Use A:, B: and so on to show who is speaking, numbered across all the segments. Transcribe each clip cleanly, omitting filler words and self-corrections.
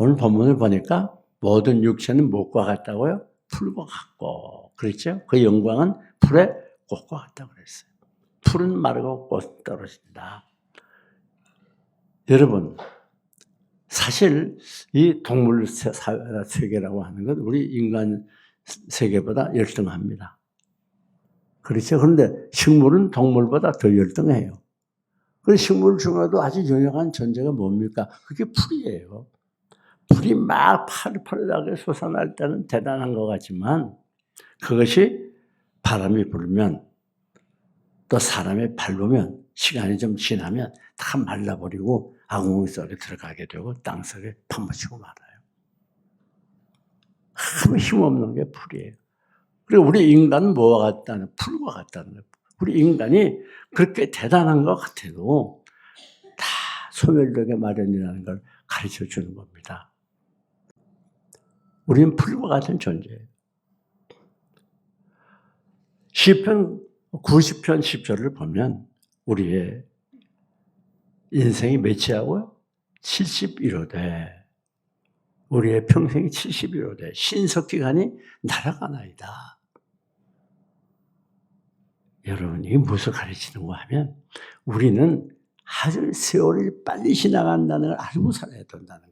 A: 오늘 본문을 보니까 모든 육체는 무엇과 같다고요? 풀과 같고, 그렇죠? 그 영광은 풀의 꽃과 같다고 그랬어요. 풀은 마르고 꽃 떨어진다. 여러분, 사실 이 동물 세계라고 하는 건 우리 인간 세계보다 열등합니다. 그렇죠? 그런데 식물은 동물보다 더 열등해요. 그 식물 중에도 아주 유명한 존재가 뭡니까? 그게 풀이에요. 풀이 막 파릇파릇하게 솟아날 때는 대단한 것 같지만 그것이 바람이 불면 또 사람이 밟으면 시간이 좀 지나면 다 말라버리고 아궁이 속에 들어가게 되고 땅 속에 파묻히고 말아요. 아무 힘없는 게 풀이에요. 그리고 우리 인간은 뭐와 같다는 풀과 같다는 거예요. 우리 인간이 그렇게 대단한 것 같아도 다 소멸되게 마련이라는 걸 가르쳐 주는 겁니다. 우리는 풀과 같은 존재예요. 시편 90편 10절을 보면 우리의 인생이 몇이하고요? 71호대. 우리의 평생이 71호대. 신석기간이 날아가나이다. 여러분, 이게 무엇을 가르치는가 하면 우리는 아주 세월이 빨리 지나간다는 걸 알고 살아야 된다는 거예요.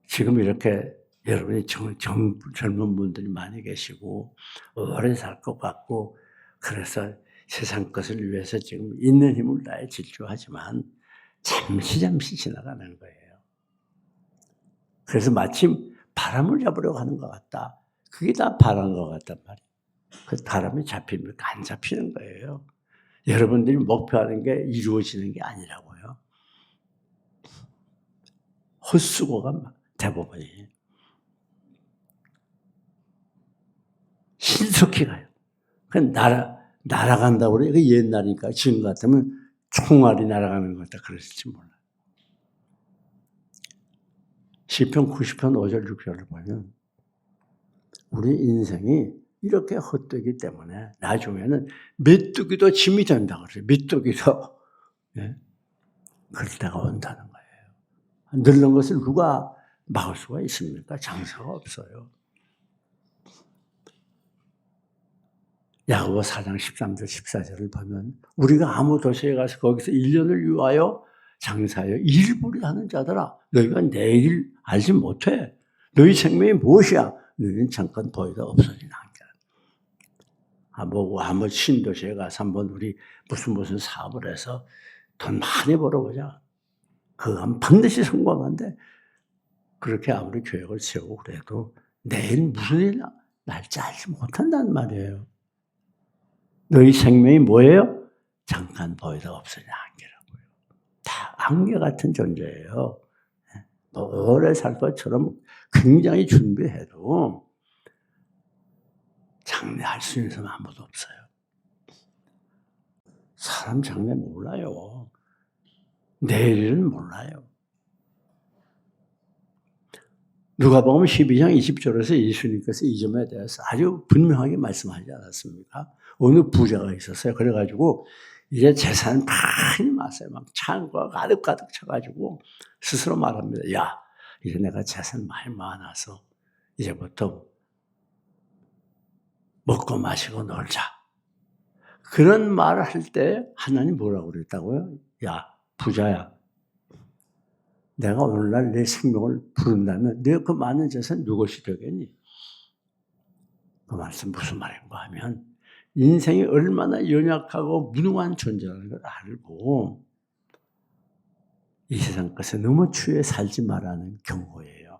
A: 지금 이렇게 여러분이 젊은 분들이 많이 계시고 오래 살 것 같고 그래서 세상 것을 위해서 지금 있는 힘을 다해 질주하지만 잠시 지나가는 거예요. 그래서 마침 바람을 잡으려고 하는 것 같다. 그게 다 바람인 것 같단 말이에요. 그 바람이 잡힙니까? 안 잡히는 거예요. 여러분들이 목표하는 게 이루어지는 게 아니라고요. 헛수고가 대부분이에요. 신속히 가요. 날아간다고 그래요. 그 옛날이니까 지금 같으면 총알이 날아가는 것 같다 그랬을지 몰라요. 시편 90편 5절 6절을 보면 우리 인생이 이렇게 헛되기 때문에 나중에는 메뚜기도 짐이 된다고 그래요. 메뚜기도. 예? 그럴 때가 온다는 거예요. 늙는 것을 누가 막을 수가 있습니까? 장사가 없어요. 야고보 4장 13절 14절을 보면 우리가 아무 도시에 가서 거기서 1년을 유하여 장사하여 일부리 하는 자들아 너희가 내일 알지 못해. 너희 생명이 무엇이야? 너희는 잠깐 보이다 없어지나 한번 신도시에 가서 한번 우리 무슨 사업을 해서 돈 많이 벌어보자. 그건 반드시 성공한데 그렇게 아무리 계획을 세우고 그래도 내일 무슨 일 날지 알지 못한다는 말이에요. 너희 생명이 뭐예요? 잠깐 보이다 없어지는 안개라고요. 다 안개 같은 존재예요. 오래 살 것처럼 굉장히 준비해도 장래할 수 있는 사람 아무도 없어요. 사람 장래 몰라요. 내일은 몰라요. 누가복음 12장 20절에서 예수님께서 이 점에 대해서 아주 분명하게 말씀하지 않았습니까? 어느 부자가 있었어요. 그래가지고 이제 재산을 많이 많았어요. 막 창고가 가득 차가지고 스스로 말합니다. 야, 이제 내가 재산 많이 많아서 이제부터 먹고 마시고 놀자. 그런 말을 할 때 하나님 뭐라고 그랬다고요? 야, 부자야. 내가 오늘날 내 생명을 부른다면 내 그 많은 재산 누구시 되겠니? 그 말씀 무슨 말인가 하면 인생이 얼마나 연약하고 무능한 존재라는 걸 알고 이 세상 것에 너무 추해 살지 말라는 경고예요.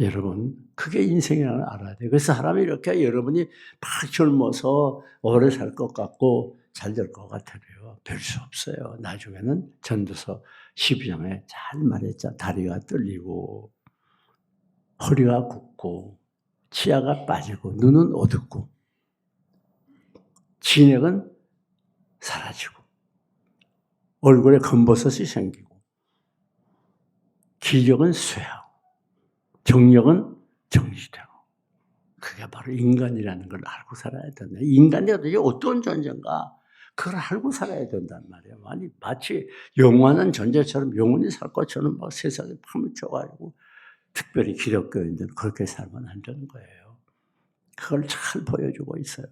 A: 여러분, 그게 인생이라는 걸 알아야 돼요. 그래서 사람이 이렇게 여러분이 막 젊어서 오래 살 것 같고 잘 될 것 같아요. 별 수 없어요. 나중에는 전도서 12장에 잘 말했죠. 다리가 떨리고 허리가 굽고 치아가 빠지고 눈은 어둡고 진액은 사라지고 얼굴에 검버섯이 생기고 기력은 쇠하고 정력은 정지되고 그게 바로 인간이라는 걸 알고 살아야 된다. 인간이 도대체 어떤 존재인가? 그걸 알고 살아야 된단 말이에요. 아니, 마치 영원한 존재처럼 영원히 살 것처럼 막 세상에 파묻혀가지고 특별히 기독교인들은 그렇게 살면 안 되는 거예요. 그걸 잘 보여주고 있어요.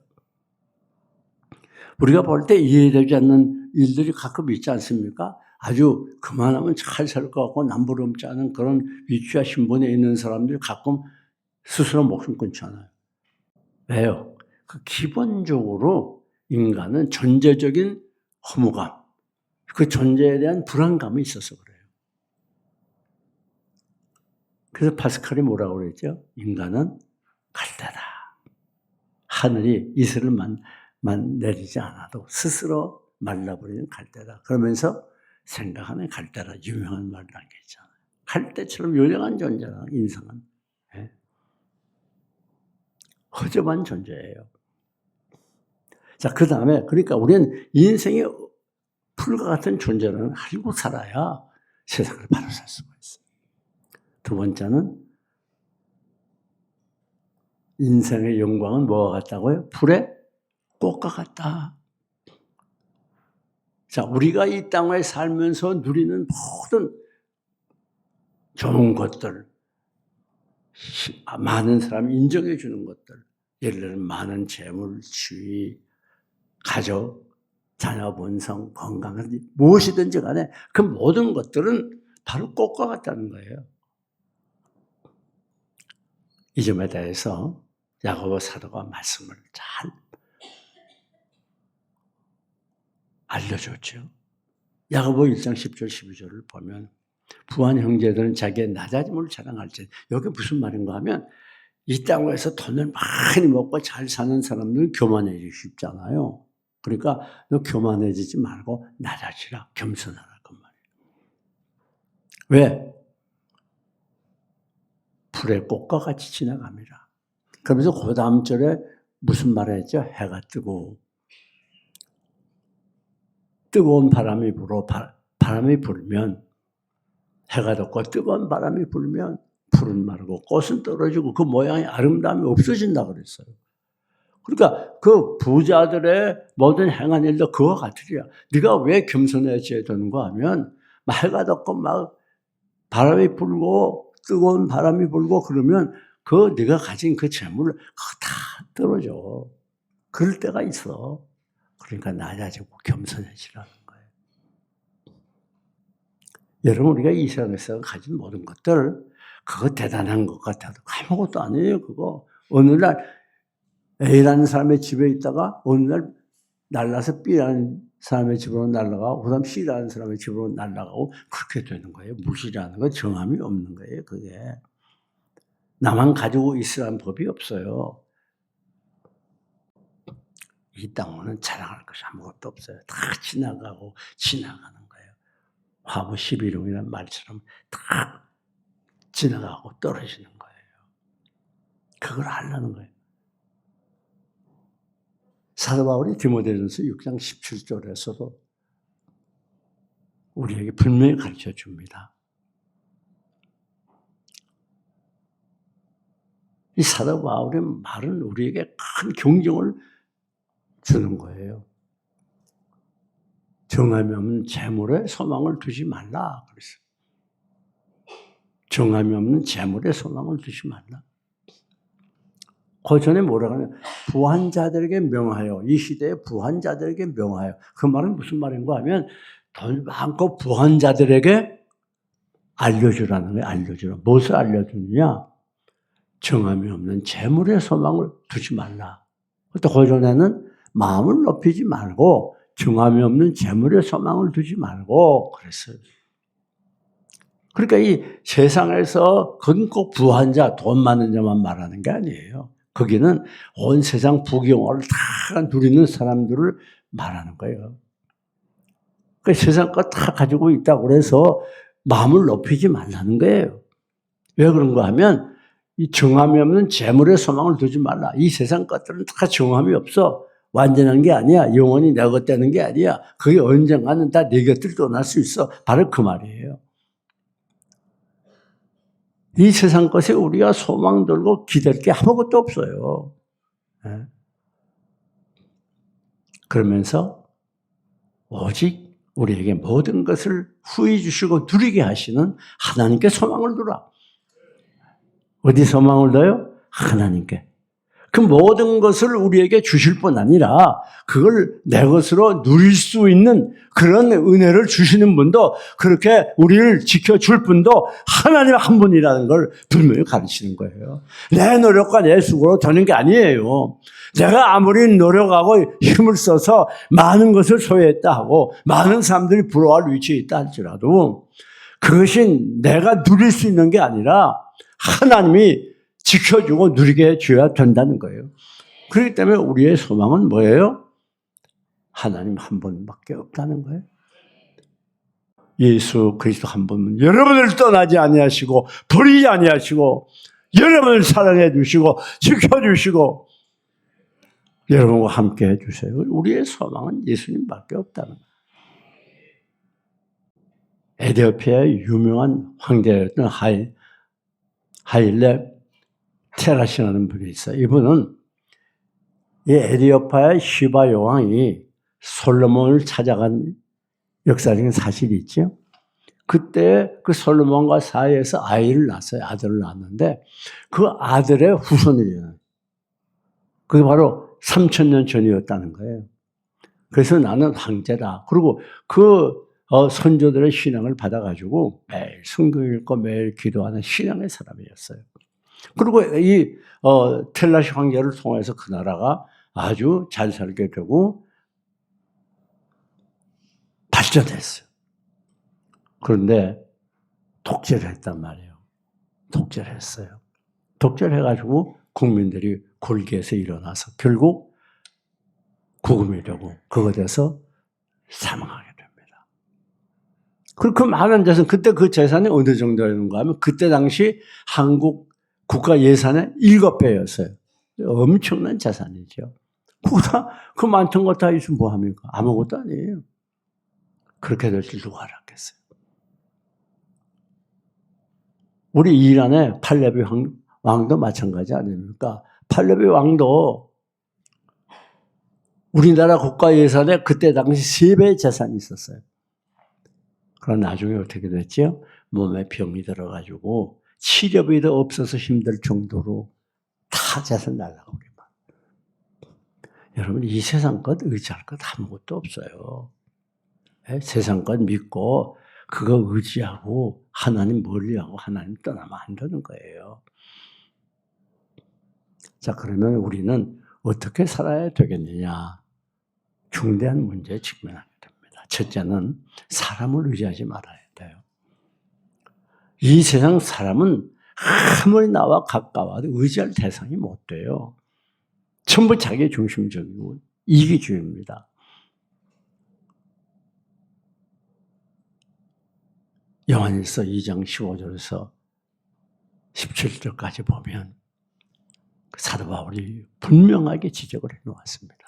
A: 우리가 볼 때 이해되지 않는 일들이 가끔 있지 않습니까? 아주 그만하면 잘 살 것 같고 남부럽지 않은 그런 위치와 신분에 있는 사람들이 가끔 스스로 목숨 끊잖아요. 왜요? 그 기본적으로 인간은 존재적인 허무감, 그 존재에 대한 불안감이 있어서 그래요. 그래서 파스칼이 뭐라고 그랬죠? 인간은 갈대다. 하늘이 이슬을 내리지 않아도 스스로 말라버리는 갈대다. 그러면서 생각하는 갈대라 유명한 말을 한 게 있잖아요. 갈대처럼 요령한 존재라 인생은. 네. 허접한 존재예요. 자, 그 다음에 그러니까 우리는 인생의 풀과 같은 존재라는 알고 살아야 세상을 바로 살 수가 있어요. 두 번째는 인생의 영광은 뭐와 같다고요? 풀의 꽃과 같다. 자, 우리가 이 땅에 살면서 누리는 모든 좋은 것들, 많은 사람이 인정해 주는 것들, 예를 들면 많은 재물, 지위, 가족, 자녀 본성, 건강, 무엇이든지 간에 그 모든 것들은 바로 꽃과 같다는 거예요. 이 점에 대해서 야고보 사도가 말씀을 잘 알려줬죠. 야고보 1장 10절 12절을 보면 부한 형제들은 자기의 낮아짐을 자랑할지, 여기 무슨 말인가 하면 이 땅에서 돈을 많이 먹고 잘 사는 사람들은 교만해지기 쉽잖아요. 그러니까 너 교만해지지 말고 낮아지라, 겸손하라 그 말이에요. 왜? 풀의 꽃과 같이 지나갑니다. 그러면서 그 다음 절에 무슨 말을 했죠? 해가 뜨고 뜨거운 바람이 불어 바람이 불면 해가 돋고 뜨거운 바람이 불면 풀은 마르고 꽃은 떨어지고 그 모양의 아름다움이 없어진다 그랬어요. 그러니까 그 부자들의 모든 행한 일도 그와 같으리라. 네가 왜 겸손해져야 되는가 하면 해가 돋고 막 바람이 불고 뜨거운 바람이 불고 그러면 그 네가 가진 그 재물 그거 다 떨어져. 그럴 때가 있어. 그러니까 낮아지고 겸손해지라는 거예요. 여러분 우리가 이 세상에서 가진 모든 것들 그거 대단한 것 같아도 아무것도 아니에요. 그거 어느 날 A라는 사람의 집에 있다가 어느 날 날라서 B라는 사람의 집으로 날아가고 그다음 C라는 사람의 집으로 날아가고 그렇게 되는 거예요. 무시라는 건 정함이 없는 거예요. 그게 나만 가지고 있으라는 법이 없어요. 이 땅은 자랑할 것이 아무것도 없어요. 다 지나가고 지나가는 거예요. 화무 11홍이라는 말처럼 다 지나가고 떨어지는 거예요. 그걸 알라는 거예요. 사도 바울이 디모데전서 6장 17절에서도 우리에게 분명히 가르쳐 줍니다. 이 사도 바울의 말은 우리에게 큰 경종을 주는 거예요. 정함이 없는 재물에 소망을 두지 말라 그랬어요. 정함이 없는 재물에 소망을 두지 말라. 그 전에 뭐라고 하냐. 부한 자들에게 명하여, 이 시대의 부한 자들에게 명하여. 그 말은 무슨 말인가 하면 돈 많고 부한 자들에게 알려주라는 거예요. 알려주라. 무엇을 알려주느냐. 정함이 없는 재물에 소망을 두지 말라. 또 그 전에는 마음을 높이지 말고 정함이 없는 재물에 소망을 두지 말고 그랬어요. 그러니까 이 세상에서 그건 꼭 부한 자, 돈 많은 자만 말하는 게 아니에요. 거기는 온 세상 부경을 다 누리는 사람들을 말하는 거예요. 그 세상 거 다 가지고 있다고 그래서 마음을 높이지 말라는 거예요. 왜 그런가 하면 이 정함이 없는 재물에 소망을 두지 말라. 이 세상 것들은 다 정함이 없어. 완전한 게 아니야. 영원히 내 것 되는 게 아니야. 그게 언젠가는 다 내 곁을 떠날 수 있어. 바로 그 말이에요. 이 세상 것에 우리가 소망 들고 기댈 게 아무것도 없어요. 그러면서 오직 우리에게 모든 것을 후히 주시고 누리게 하시는 하나님께 소망을 두라. 어디 소망을 둬요? 하나님께. 그 모든 것을 우리에게 주실 뿐 아니라 그걸 내 것으로 누릴 수 있는 그런 은혜를 주시는 분도, 그렇게 우리를 지켜줄 분도 하나님 한 분이라는 걸 분명히 가르치는 거예요. 내 노력과 내 수고로 되는 게 아니에요. 내가 아무리 노력하고 힘을 써서 많은 것을 소유했다 하고 많은 사람들이 부러워할 위치에 있다 할지라도 그것이 내가 누릴 수 있는 게 아니라 하나님이 지켜주고 누리게 해줘야 된다는 거예요. 그렇기 때문에 우리의 소망은 뭐예요? 하나님 한 분밖에 없다는 거예요. 예수 그리스도 한 분은 여러분을 떠나지 아니하시고 버리지 아니하시고 여러분을 사랑해 주시고 지켜주시고 여러분과 함께 해주세요. 우리의 소망은 예수님밖에 없다는 거예요. 에티오피아의 유명한 황제였던 하일레 테라시라는 분이 있어요. 이분은 이 에티오피아의 시바 여왕이 솔로몬을 찾아간 역사적인 사실이 있죠. 그때 그 솔로몬과 사이에서 아이를 낳았어요. 아들을 낳았는데 그 아들의 후손이에요. 그게 바로 3000년 전이었다는 거예요. 그래서 나는 황제다. 그리고 그 선조들의 신앙을 받아가지고 매일 성경 읽고 매일 기도하는 신앙의 사람이었어요. 그리고 이 텔라시 황제를 통해서 그 나라가 아주 잘 살게 되고 발전했어요. 그런데 독재를 했단 말이에요. 독재를 했어요. 독재를 해가지고 국민들이 골기에서 일어나서 결국 구금이 되고 그것에서 사망하게 됩니다. 그리고 그 많은 재산, 그때 그 재산이 어느 정도였는가 하면 그때 당시 한국 국가 예산의 7배였어요. 엄청난 재산이죠. 그 많던 것 다 있으면 뭐합니까? 아무것도 아니에요. 그렇게 될 줄 누가 알았겠어요. 우리 이란의 팔레비 왕도 마찬가지 아닙니까? 팔레비 왕도 우리나라 국가 예산에 그때 당시 3배의 재산이 있었어요. 그러나 나중에 어떻게 됐죠? 몸에 병이 들어가지고 치료비도 없어서 힘들 정도로 다 재산 날라가기만. 여러분, 이 세상 것 의지할 것 아무것도 없어요. 네? 세상 것 믿고 그거 의지하고 하나님 멀리하고 하나님 떠나면 안 되는 거예요. 자, 그러면 우리는 어떻게 살아야 되겠느냐? 중대한 문제에 직면하게 됩니다. 첫째는 사람을 의지하지 말아야 돼요. 이 세상 사람은 아무리 나와 가까워도 의지할 대상이 못 돼요. 전부 자기 중심적이고 이기주의입니다. 요한일서 2장 15절에서 17절까지 보면 사도 바울이 분명하게 지적을 해놓았습니다.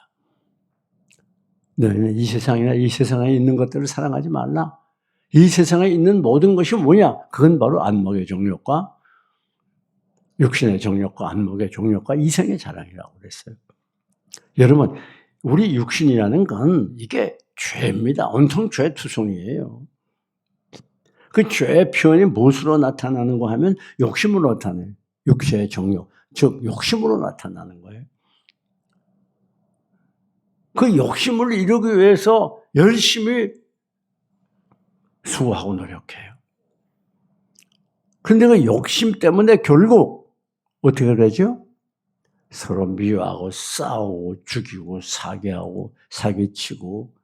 A: 너희는 이 세상이나 이 세상에 있는 것들을 사랑하지 말라. 이 세상에 있는 모든 것이 뭐냐? 그건 바로 안목의 정욕과 육신의 정욕과 안목의 정욕과 이생의 자랑이라고 그랬어요. 여러분, 우리 육신이라는 건 이게 죄입니다. 온통 죄 투성이에요. 그 죄의 표현이 무엇으로 나타나는가 하면 욕심으로 나타나요. 육체의 정욕, 즉 욕심으로 나타나는 거예요. 그 욕심을 이루기 위해서 열심히 수고하고 노력해요. 그런데 그 욕심 때문에 결국 어떻게 되죠? 서로 미워하고 싸우고 죽이고 사기하고 사기치고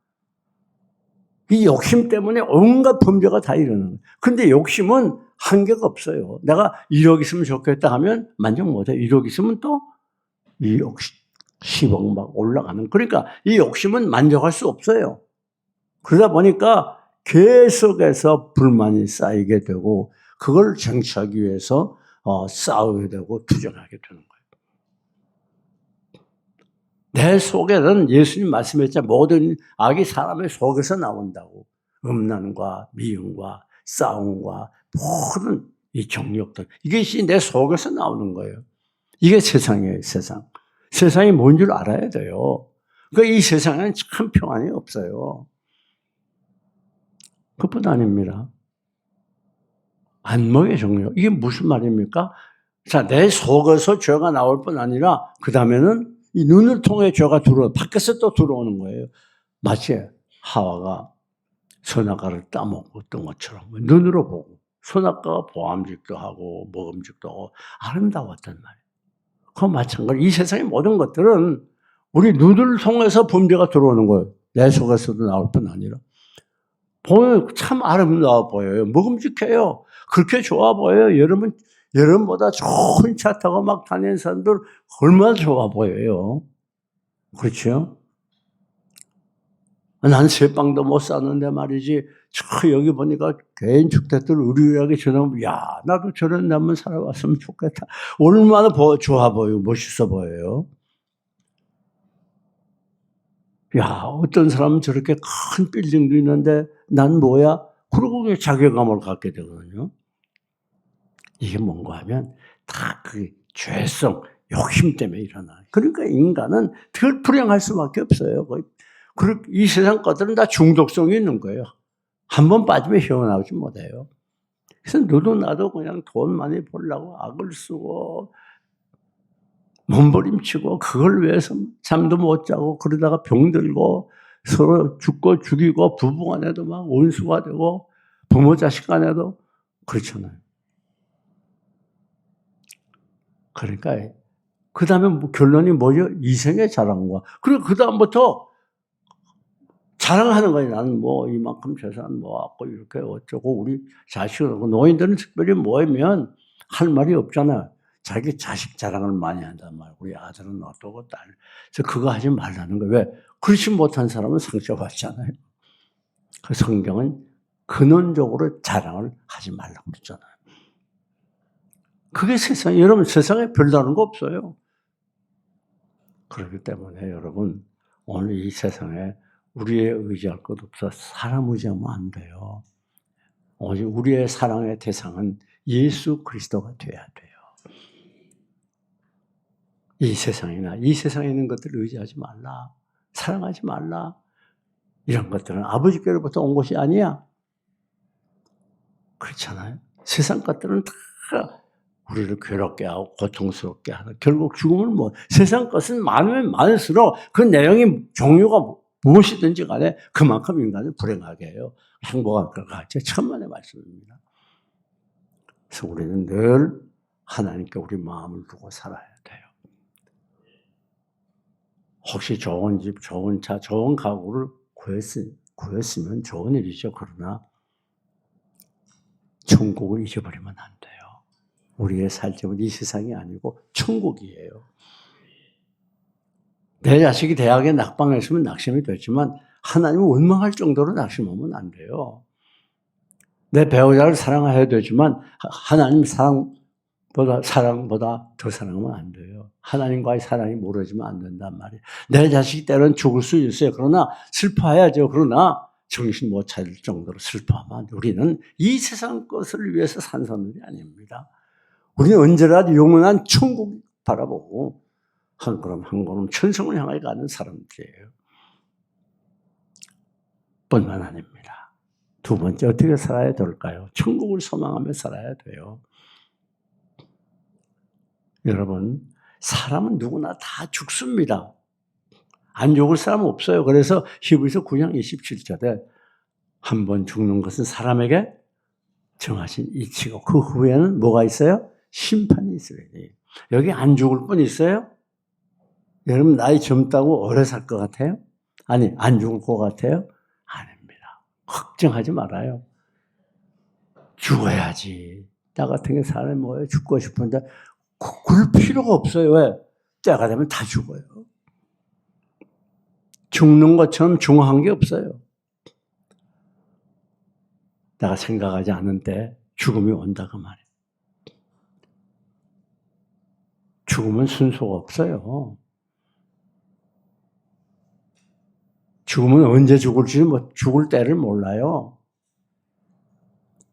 A: 이 욕심 때문에 온갖 범죄가 다 일어나는 거예요. 그런데 욕심은 한계가 없어요. 내가 1억 있으면 좋겠다 하면 만족 못해요. 1억 있으면 또 2억, 10억 막 올라가는. 그러니까 이 욕심은 만족할 수 없어요. 그러다 보니까 계속해서 불만이 쌓이게 되고 그걸 정치하기 위해서 싸우게 되고 투쟁하게 되는 거예요. 내 속에는 예수님 말씀했잖아요. 모든 악이 사람의 속에서 나온다고. 음란과 미움과 싸움과 모든 이 정욕들. 이것이 내 속에서 나오는 거예요. 이게 세상이에요, 세상. 세상이 뭔 줄 알아야 돼요. 그러니까 이 세상에는 참 평안이 없어요. 그뿐 아닙니다. 안목의 정욕. 이게 무슨 말입니까? 자, 내 속에서 죄가 나올 뿐 아니라 그 다음에는 이 눈을 통해 죄가 밖에서 또 들어오는 거예요. 마치 하와가 선악과를 따먹었던 것처럼 눈으로 보고 선악과가 보암직도 하고 먹음직도 하고 아름다웠단 말이에요. 그와 마찬가지로 이 세상의 모든 것들은 우리 눈을 통해서 범죄가 들어오는 거예요. 내 속에서도 나올 뿐 아니라. 보면 참 아름다워 보여요. 먹음직해요. 그렇게 좋아 보여요. 여러분보다 좋은 차 타고 막 다니는 사람들 얼마나 좋아 보여요. 그렇죠? 난 새빵도 못 샀는데 말이지. 여기 보니까 개인 주택들 의리하게 전화오면, 야, 나도 저런 데 한번 살아봤으면 좋겠다. 얼마나 좋아 보여요. 멋있어 보여요. 야, 어떤 사람은 저렇게 큰 빌딩도 있는데 난 뭐야? 그러고 자괴감을 갖게 되거든요. 이게 뭔가 하면 다 그 죄성, 욕심 때문에 일어나요. 그러니까 인간은 덜 불행할 수밖에 없어요. 이 세상 것들은 다 중독성이 있는 거예요. 한 번 빠지면 헤어나오지 못해요. 그래서 너도 나도 그냥 돈 많이 벌려고 악을 쓰고 몸부림치고 그걸 위해서 잠도 못 자고 그러다가 병들고 서로 죽고 죽이고 부부 간에도 막 원수가 되고 부모 자식 간에도 그렇잖아요. 그러니까 그 다음에 결론이 뭐죠? 이생의 자랑과. 그리고 그 다음부터 자랑하는 거예요. 나는 뭐 이만큼 재산 모았고 이렇게 어쩌고 우리 자식을. 노인들은 특별히 모이면 할 말이 없잖아요. 자기 자식 자랑을 많이 한단 말이에요. 우리 아들은 어떠고 딸. 그래서 그거 하지 말라는 거예요. 왜? 그렇지 못한 사람은 상처받잖아요. 그 성경은 근원적으로 자랑을 하지 말라고 그러잖아요. 그게 여러분 세상에 별다른 거 없어요. 그렇기 때문에 여러분 오늘 이 세상에 우리의 의지할 것 없어 사람 의지하면 안 돼요. 오직 우리의 사랑의 대상은 예수 그리스도가 돼야 돼요. 이 세상에 있는 것들을 의지하지 말라. 사랑하지 말라. 이런 것들은 아버지께로부터 온 것이 아니야. 그렇잖아요. 세상 것들은 다 우리를 괴롭게 하고 고통스럽게 하는, 결국 죽음은 세상 것은 많으면 많을수록 그 내용이 종류가 무엇이든지 간에 그만큼 인간을 불행하게 해요. 행복할 것 같죠. 천만의 말씀입니다. 그래서 우리는 늘 하나님께 우리 마음을 두고 살아야 돼요. 혹시 좋은 집, 좋은 차, 좋은 가구를 구했으면 좋은 일이죠. 그러나 천국을 잊어버리면 안 돼요. 우리의 살 집은 이 세상이 아니고 천국이에요. 내 자식이 대학에 낙방했으면 낙심이 됐지만 하나님을 원망할 정도로 낙심하면 안 돼요. 내 배우자를 사랑해야 되지만 하나님 사랑보다 더 사랑하면 안 돼요. 하나님과의 사랑이 멀어지면 안 된단 말이에요. 내 자식이 때로는 죽을 수 있어요. 그러나 슬퍼해야죠. 그러나 정신 못 차릴 정도로 슬퍼하면 안 돼요. 우리는 이 세상 것을 위해서 산 사람들이 아닙니다. 우리는 언제라도 영원한 천국 바라보고 한 걸음 한 걸음 천성을 향해 가는 사람들이에요. 뿐만 아닙니다. 두 번째 어떻게 살아야 될까요? 천국을 소망하며 살아야 돼요. 여러분, 사람은 누구나 다 죽습니다. 안 죽을 사람은 없어요. 그래서 히브리서 9장 27절에 한 번 죽는 것은 사람에게 정하신 이치고 그 후에는 뭐가 있어요? 심판이 있어요. 여기 안 죽을 분 있어요? 여러분 나이 젊다고 오래 살 것 같아요? 아니 안 죽을 것 같아요? 아닙니다. 걱정하지 말아요. 죽어야지. 나 같은 게 사람이 뭐예요? 죽고 싶은데 그럴 필요가 없어요. 왜? 때가 되면 다 죽어요. 죽는 것처럼 중요한 게 없어요. 내가 생각하지 않은 때 죽음이 온다 그 말이에요. 죽음은 순서가 없어요. 죽음은 언제 죽을지 죽을 때를 몰라요.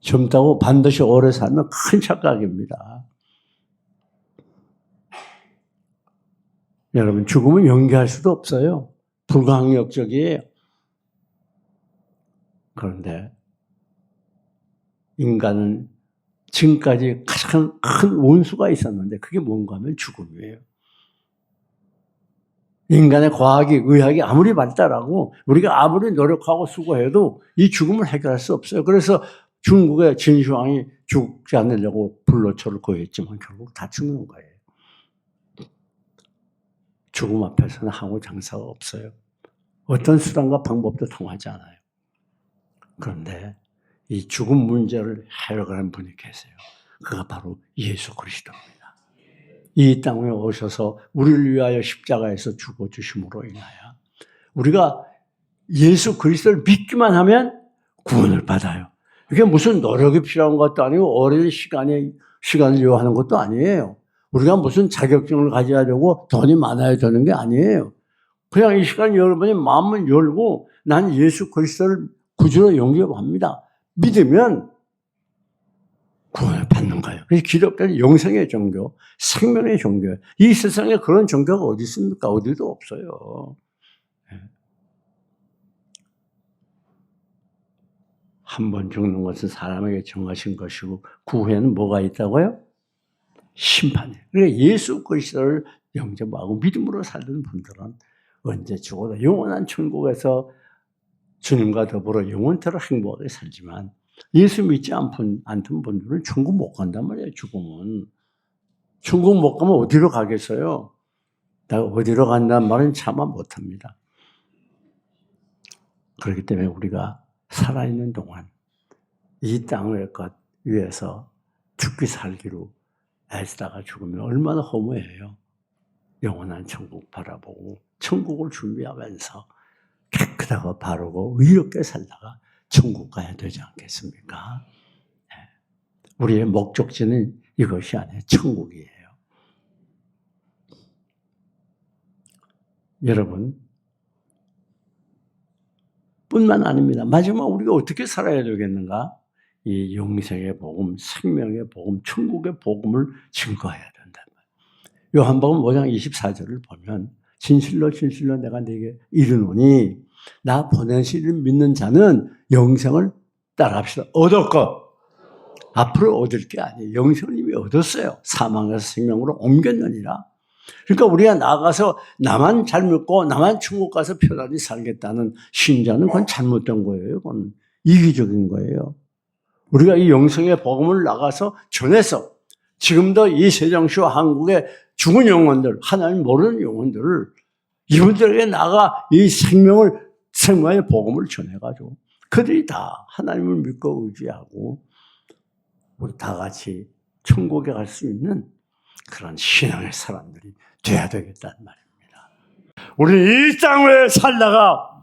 A: 젊다고 반드시 오래 살면 큰 착각입니다. 여러분 죽음은 연기할 수도 없어요. 불가항력적이에요. 그런데 인간은 지금까지 가장 큰 원수가 있었는데 그게 뭔가 하면 죽음이에요. 인간의 과학이, 의학이 아무리 발달하고 우리가 아무리 노력하고 수고해도 이 죽음을 해결할 수 없어요. 그래서 중국의 진시황이 죽지 않으려고 불로초를 구했지만 결국 다 죽는 거예요. 죽음 앞에서는 항우 장사가 없어요. 어떤 수단과 방법도 통하지 않아요. 그런데 이 죽음 문제를 해결하는 분이 계세요. 그가 바로 예수 그리스도입니다. 이 땅에 오셔서 우리를 위하여 십자가에서 죽어주심으로 인하여 우리가 예수 그리스도를 믿기만 하면 구원을 받아요. 이게 무슨 노력이 필요한 것도 아니고 오랜 시간을 요하는 것도 아니에요. 우리가 무슨 자격증을 가져야 되고 돈이 많아야 되는 게 아니에요. 그냥 이 시간 여러분이 마음을 열고 난 예수 그리스도를 구주로 영접합니다. 믿으면 구원을 받는 거예요. 그래서 기독교는 영생의 종교, 생명의 종교예요. 이 세상에 그런 종교가 어디 있습니까? 어디도 없어요. 한 번 죽는 것은 사람에게 정하신 것이고 그 후에는 뭐가 있다고요? 심판이에요. 그러니까 예수 그리스도를 영접하고 믿음으로 살던 분들은 언제 죽어도 영원한 천국에서 주님과 더불어 영원토록 행복하게 살지만 예수 믿지 않던 분들은 천국 못 간단 말이에요. 죽으면. 천국 못 가면 어디로 가겠어요? 나 어디로 간다는 말은 차마 못합니다. 그렇기 때문에 우리가 살아있는 동안 이 땅의 것 위해서 죽기 살기로 애쓰다가 죽으면 얼마나 허무해요. 영원한 천국 바라보고 천국을 준비하면서 깨끗하고 바르고 의롭게 살다가 천국 가야 되지 않겠습니까? 우리의 목적지는 이것이 아니에요. 천국이에요. 여러분, 뿐만 아닙니다. 마지막 우리가 어떻게 살아야 되겠는가? 이 영생의 복음, 생명의 복음, 천국의 복음을 증거해야 된다. 요한복음 5장 24절을 보면 진실로 진실로 내가 네게 이르노니 나 보내신 이를 믿는 자는 영생을 따라합시다. 얻었고 앞으로 얻을 게 아니에요. 영생을 이미 얻었어요. 사망에서 생명으로 옮겼느니라. 그러니까 우리가 나가서 나만 잘 믿고 나만 천국 가서 편안히 살겠다는 신자는 그건 잘못된 거예요. 그건 이기적인 거예요. 우리가 이 영생의 복음을 나가서 전해서 지금도 이 세종시와 한국의 죽은 영혼들, 하나님 모르는 영혼들을 이분들에게 나가 이 생명의 복음을 전해가지고 그들이 다 하나님을 믿고 의지하고 우리 다 같이 천국에 갈 수 있는 그런 신앙의 사람들이 돼야 되겠다는 말입니다. 우리 이 땅에 살다가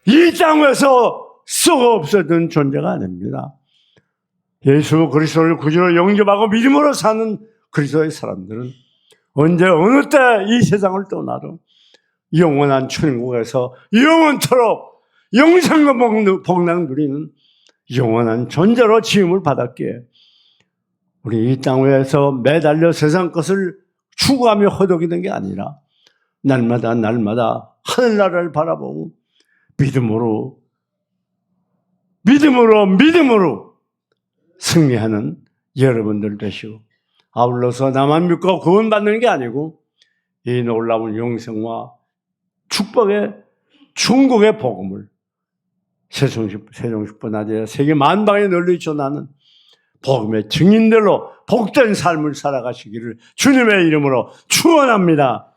A: 이 땅에서 썩어 없어진 존재가 아닙니다. 예수 그리스도를 구주로 영접하고 믿음으로 사는 그리스도의 사람들은 언제 어느 때 이 세상을 떠나도 영원한 천국에서 영원토록 영생과 복락 누리는 영원한 존재로 지음을 받았기에 우리 이 땅 위에서 매달려 세상 것을 추구하며 허덕이는 게 아니라 날마다 하늘나라를 바라보고 믿음으로 승리하는 여러분들 되시고 아울러서 나만 믿고 구원받는 게 아니고 이 놀라운 영생과 축복의 천국의 복음을 세종시뿐 아니라 세계 만방에 널리 전하는 복음의 증인들로 복된 삶을 살아가시기를 주님의 이름으로 축원합니다.